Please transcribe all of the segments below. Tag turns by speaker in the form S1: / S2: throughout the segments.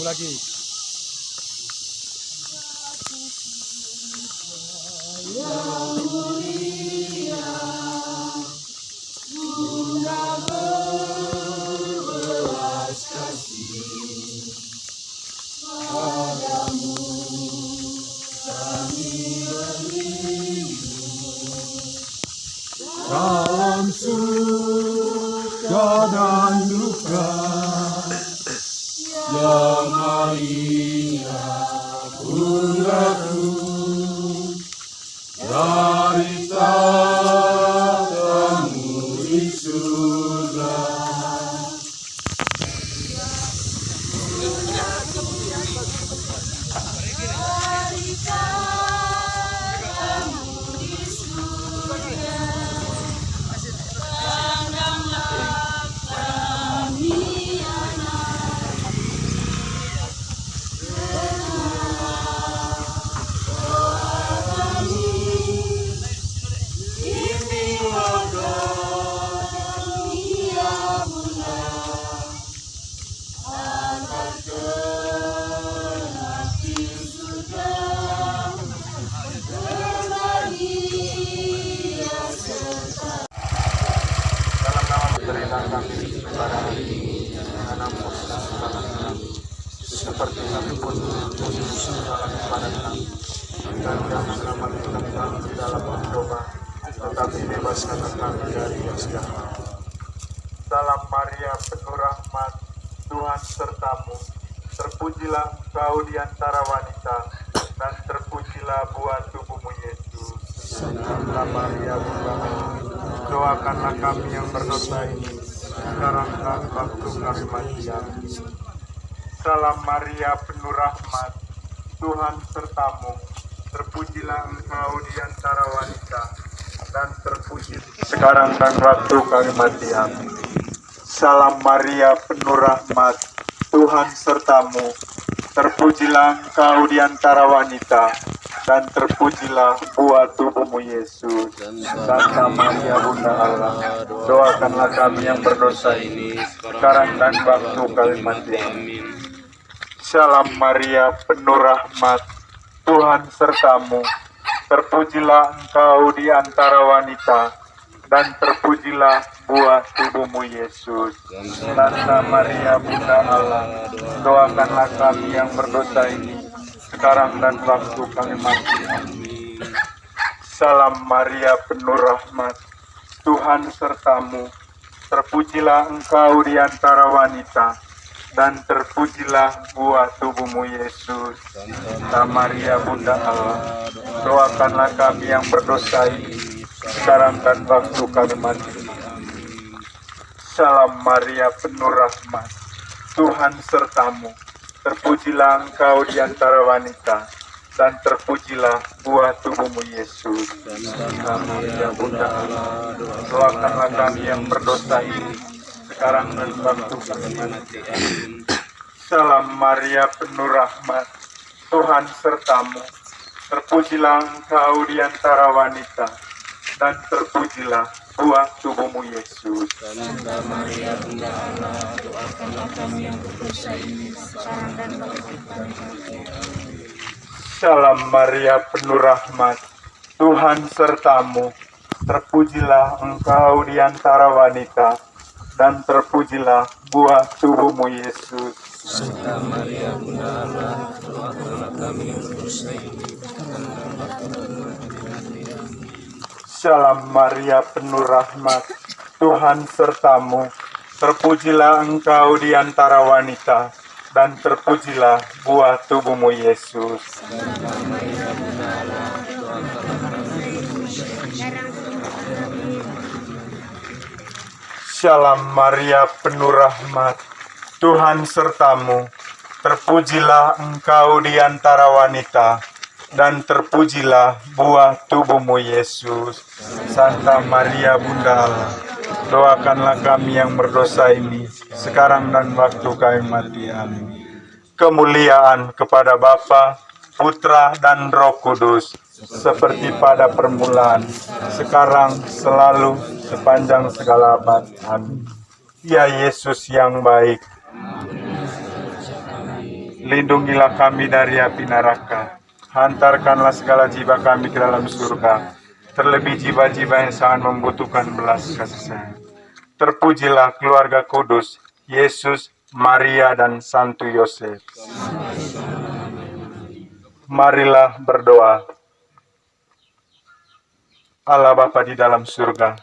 S1: Lagu lagi. Dalam suka dan duka, yang Maria bundaku dari tatamu di surga. Seperti kami pun kepada kami dan jangan selamatkan kami di dalam mencoba, tetapi bebaskan kami dari yang jahat. Salam Maria, penuh rahmat, Tuhan sertamu. Terpujilah engkau di antara wanita, dan terpujilah buah tubuhmu Yesus. Santa Maria, Bunda Allah, doakanlah kami yang berdosa ini, sekarang dan waktu kami mati. Amin. Salam Maria, penuh rahmat, Tuhan sertamu. Terpujilah engkau di antara wanita, dan terpuji sekarang dan waktu kami mati. Amin. Salam Maria, penuh rahmat, Tuhan sertamu. Terpujilah engkau di antara wanita, dan terpujilah buah tubuhmu Yesus. Santa Maria, Bunda Allah, doakanlah kami yang berdosa ini, sekarang dan waktu kami mati. Amin. Salam Maria, penuh rahmat, Tuhan sertamu. Terpujilah engkau di antara wanita, dan terpujilah buah tubuhmu Yesus. Santa Maria, Bunda Allah, doakanlah kami yang berdosa ini, sekarang dan waktu kami mati. Amin. Salam Maria, penuh rahmat, Tuhan sertamu. Terpujilah engkau di antara wanita, dan terpujilah buah tubuhmu Yesus. Santa Maria, Bunda Allah, doakanlah kami yang berdosa ini, sekarang dan waktu kami mati. Salam Maria, penuh rahmat, Tuhan sertamu. Terpujilah engkau di antara wanita, dan terpujilah buah tubuhmu Yesus. Santa Maria, Bunda Allah, doakanlah kami yang berdosa ini, sekarang dan waktu kami mati. Salam Maria, penuh rahmat, Tuhan sertamu. Terpujilah engkau di antara wanita, dan terpujilah buah tubuhmu Yesus.
S2: Santa Maria, Bunda Allah, doakanlah kami yang berdosa ini, sekarang dan waktu kami mati.
S1: Salam Maria, penuh rahmat, Tuhan sertamu. Terpujilah engkau di antara wanita, dan terpujilah buah tubuhmu Yesus.
S2: Santa Maria, Bunda Allah, doakanlah kami yang berdosa ini, sekarang dan waktu kami mati.
S1: Salam Maria, penuh rahmat, Tuhan sertamu. Terpujilah engkau di antara wanita, dan terpujilah buah tubuhmu Yesus.
S2: Santa Maria, Bunda Allah, doakanlah kami yang berdosa ini, sekarang dan
S1: Salam Maria, penuh rahmat, Tuhan sertamu. Terpujilah engkau di antara wanita, dan terpujilah buah tubuhmu Yesus. Santa Maria, Bunda Allah, doakanlah kami yang berdosa ini, sekarang dan waktu kami mati. Amin. Kemuliaan kepada Bapa, Putra, dan Roh Kudus, seperti pada permulaan, sekarang, selalu, sepanjang segala abad. Amin. Ya Yesus yang baik, Lindungilah kami dari api neraka. Hantarkanlah segala jiwa kami ke dalam surga, terlebih jiwa-jiwa yang sangat membutuhkan belas kasih sayang. Terpujilah keluarga kudus, Yesus, Maria, dan Santo Yosef. Marilah berdoa. Allah Bapa di dalam surga,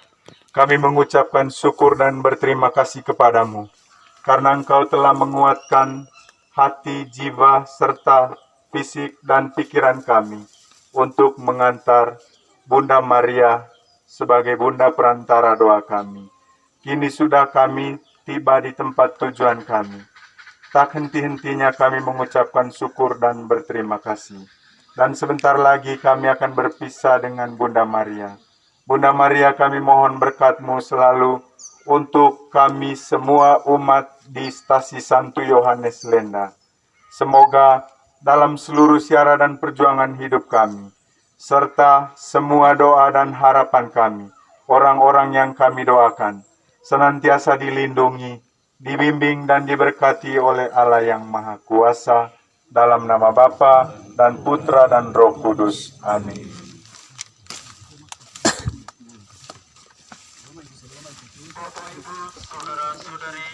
S1: kami mengucapkan syukur dan berterima kasih kepadamu, karena Engkau telah menguatkan hati, jiwa, serta fisik dan pikiran kami untuk mengantar Bunda Maria sebagai Bunda perantara doa kami. Kini sudah kami tiba di tempat tujuan kami. Tak henti-hentinya kami mengucapkan syukur dan berterima kasih. Dan sebentar lagi kami akan berpisah dengan Bunda Maria. Bunda Maria, kami mohon berkat-Mu selalu untuk kami semua umat di Stasi Santo Yohanes Lenda. Semoga dalam seluruh siara dan perjuangan hidup kami, serta semua doa dan harapan kami, orang-orang yang kami doakan, senantiasa dilindungi, dibimbing dan diberkati oleh Allah yang Maha Kuasa, dalam nama Bapa dan Putra dan Roh Kudus. Amin.
S3: Bapak Ibu, saudara-saudari,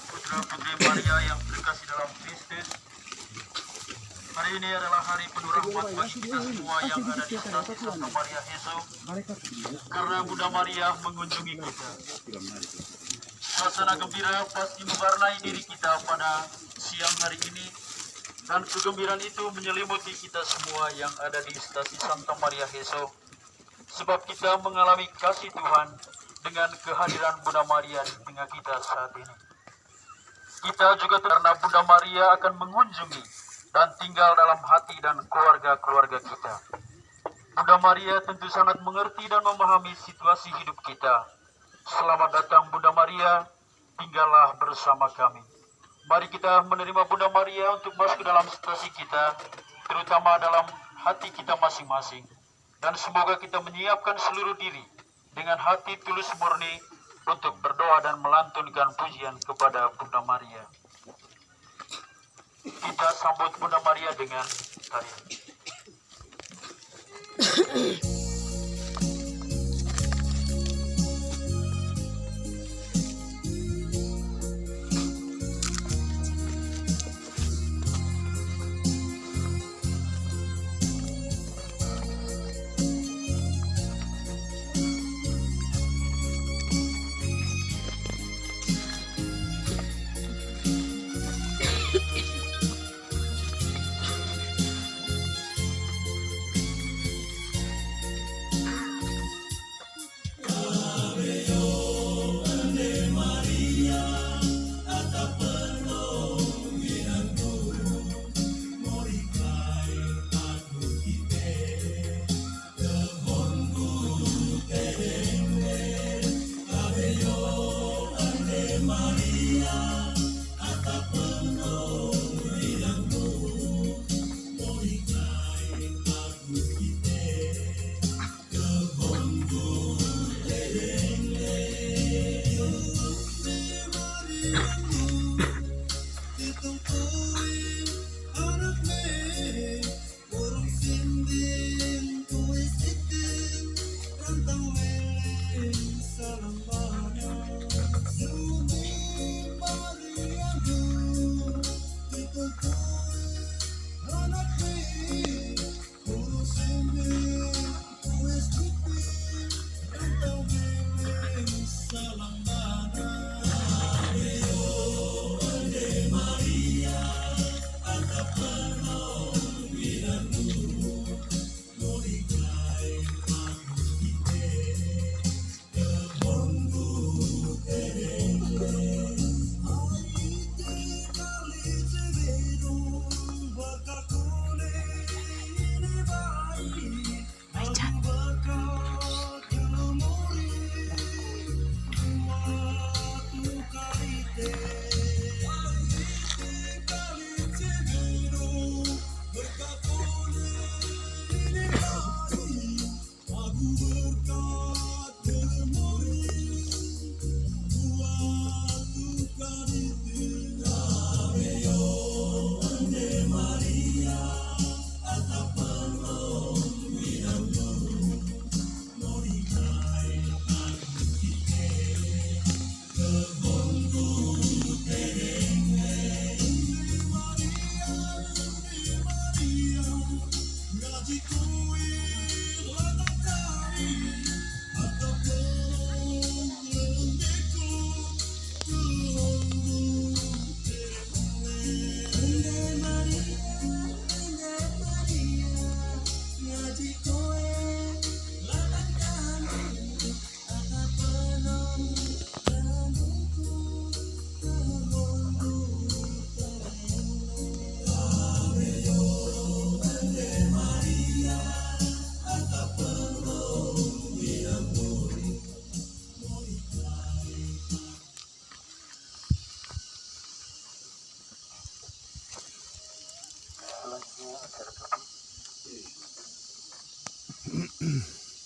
S3: putra-putri Maria yang terkasih dalam Kristus, hari ini adalah hari penuh rahmat bagi kita semua yang ada di Stasi Santa Maria Heso, karena Bunda Maria mengunjungi kita. Suasana gembira pasti mewarnai diri kita pada siang hari ini, dan kegembiraan itu menyelimuti kita semua yang ada di Stasi Santa Maria Heso, sebab kita mengalami kasih Tuhan dengan kehadiran Bunda Maria di tengah kita saat ini. Kita juga karena Bunda Maria akan mengunjungi dan tinggal dalam hati dan keluarga-keluarga kita. Bunda Maria tentu sangat mengerti dan memahami situasi hidup kita. Selamat datang Bunda Maria, tinggallah bersama kami. Mari kita menerima Bunda Maria untuk masuk ke dalam stasi kita, terutama dalam hati kita masing-masing. Dan semoga kita menyiapkan seluruh diri dengan hati tulus murni untuk berdoa dan melantunkan pujian kepada Bunda Maria. Kita sambut Bunda Maria dengan tarian.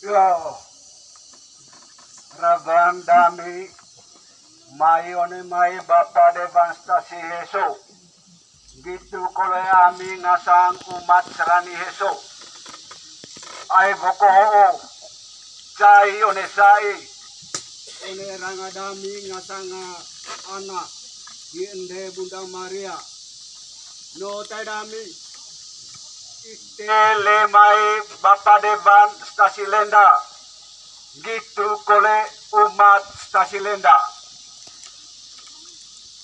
S4: Ya, Ragan dami mayone may bapa de basta si Heso. Gitu kole ami ngasang umat serani Heso. Ay boko oo. Cai one sai. One rangadami ngasang anak. Inde Bunda Maria. No tadami. Itele mai Bapa Devan Stasi Lenda. Gitu kole umat Stasi Lenda.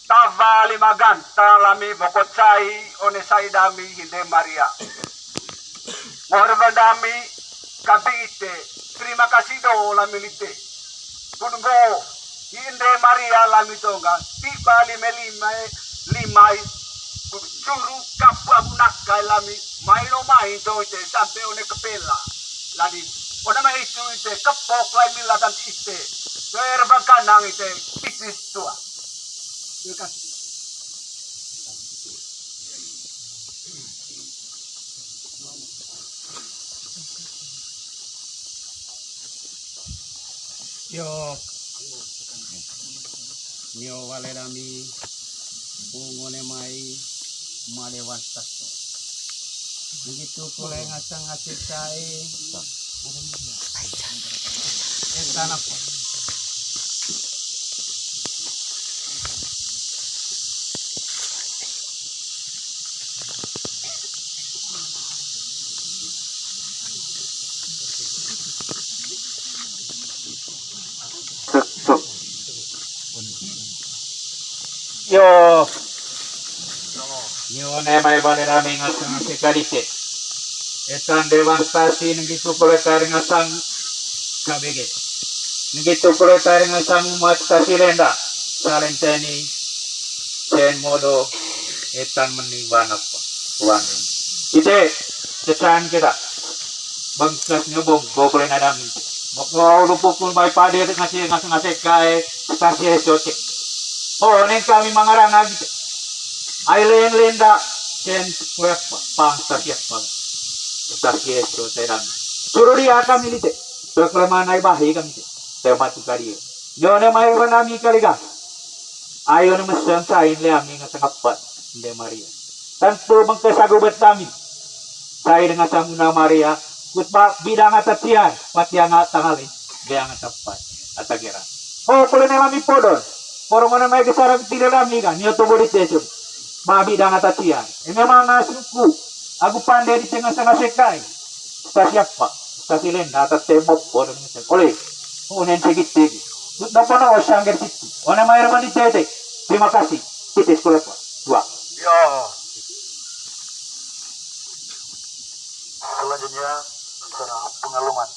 S4: Tava limagan talami bokot sai one sai dami hinde Maria. Mohon dami kabite. Terima kasih do lamilite. Kungo hinde Maria lamitonga. Tiba limai curu kapwa bunakai lami. Maino mai do ite sampai one kepela. Ladi ona mai itu ite kepok lai milatan ite. Ker bakanang ite pikis tua. Terima kasih.
S5: Yo, nyo wale dami, pungone mai, malewan tasto. Begitu kulai ngasang ngasih cai, tanah po.
S3: Yo, nyone mai bale nami ngasang ngasih kalite. Etan devastasi ngitu proletar ngasang KBG. Ngitu proletar ngasang umat Stasi Lenda. Salenteni sen modo etan meniban apa. Wan. Ite cesan kita. Bangkas nyobong goblen ada mi. Bokno lupukun mai pade ngasih kai Stasi Soce. Oh, neng kami mangarang lagi. Ailen lenda ken kuapa pangsa siapa. Stasi itu terang. Suruh dia kami lite. Proklaman ai bahi kami. Tematu kali. Jone mai wanami kali ga. Ayo ni mesem sain le ami ngasangapat de Maria. Tanpa mengkesagu betami. Saya dengan Samuna Maria kutba bidang atatian patiang tangali beang atapat atagira. Oh, kalau nami podon. Orang-orang mai gesara tidak lami kan, nyo to bodi tesu. Babi dang atatian. Memang ngasuku. Aku pandai di tengah-tengah sekai. Stasi apa? Stasi Lenda atas tembok orang macam. Oleh, unen segit-segit. Dapat nak osang ger situ. Ona mai ramai tete. Terima kasih. Kita sekolah apa? Dua.
S4: Ya,
S3: Selanjutnya acara pengalaman.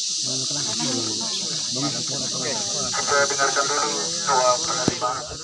S1: Kita dengarkan dulu doa penerimaan.